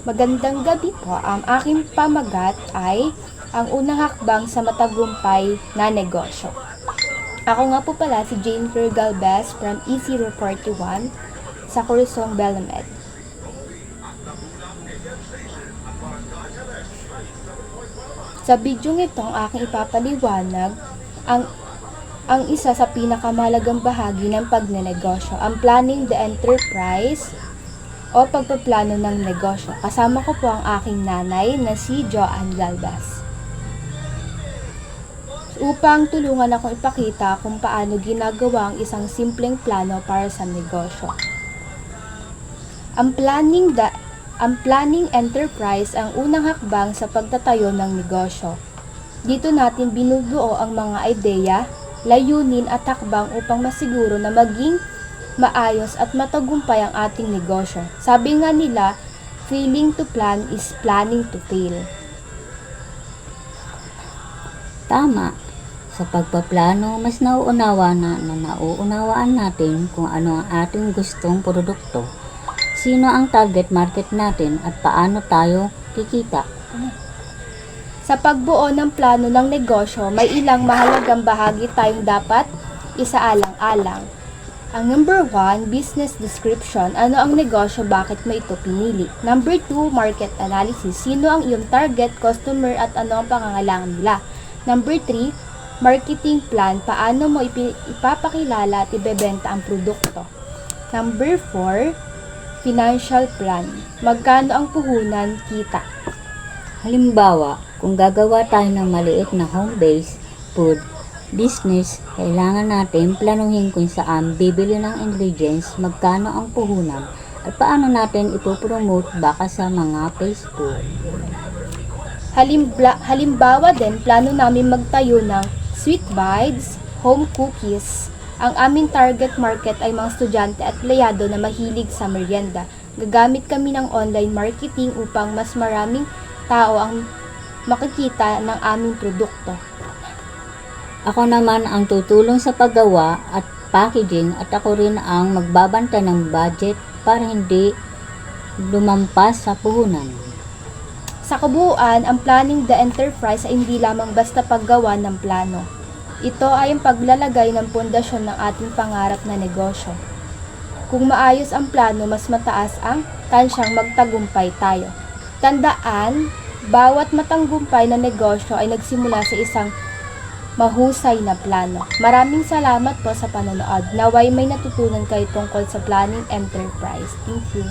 Magandang gabi po. Ang aking pamagat ay ang unang hakbang sa matagumpay na negosyo. Ako nga po pala si Jane Claire Galvez from EC41 sa kursong Belamed. Sa bidyong ito, ang aking ipapaliwanag ang isa sa pinakamahalagang bahagi ng pagnenegosyo, ang planning the enterprise o pagpaplano ng negosyo. Kasama ko po ang aking nanay na si Joanne Galvez. Upang tulungan akong ipakita kung paano ginagawa ang isang simpleng plano para sa negosyo. Ang planning enterprise ang unang hakbang sa pagtatayo ng negosyo. Dito natin binubuo ang mga ideya, layunin at hakbang upang masiguro na maging maayos at matagumpay ang ating negosyo. Sabi nga nila, failing to plan is planning to fail. Tama. Sa pagpaplano, mas nauunawaan natin kung ano ang ating gustong produkto, sino ang target market natin at paano tayo kikita. Sa pagbuo ng plano ng negosyo, may ilang mahalagang bahagi tayong dapat isaalang-alang. Ang number 1, business description. Ano ang negosyo, bakit mo ito pinili? Number 2, market analysis. Sino ang iyong target customer at ano ang pangangailangan nila? Number 3, marketing plan. Paano mo ipapakilala at ibebenta ang produkto? Number 4, financial plan. Magkano ang puhunan kita? Halimbawa, kung gagawa tayo ng maliit na home-based food business, kailangan natin planuhin kung saan bibili ng ingredients, magkano ang puhunan, at paano natin ipopromote baka sa mga Facebook. Halimbawa din, plano namin magtayo ng sweet bites, home cookies. Ang aming target market ay mga estudyante at empleyado na mahilig sa merienda. Gagamit kami ng online marketing upang mas maraming tao ang makikita ng aming produkto. Ako naman ang tutulong sa paggawa at packaging at ako rin ang magbabanta ng budget para hindi lumampas sa puhunan. Sa kabuuan, ang planning the enterprise ay hindi lamang basta paggawa ng plano. Ito ay ang paglalagay ng pundasyon ng ating pangarap na negosyo. Kung maayos ang plano, mas mataas ang tansyang magtagumpay tayo. Tandaan, bawat matanggumpay na negosyo ay nagsimula sa isang mahusay na plano. Maraming salamat po sa panonood. Naway may natutunan kayo tungkol sa planning enterprise. Thank you.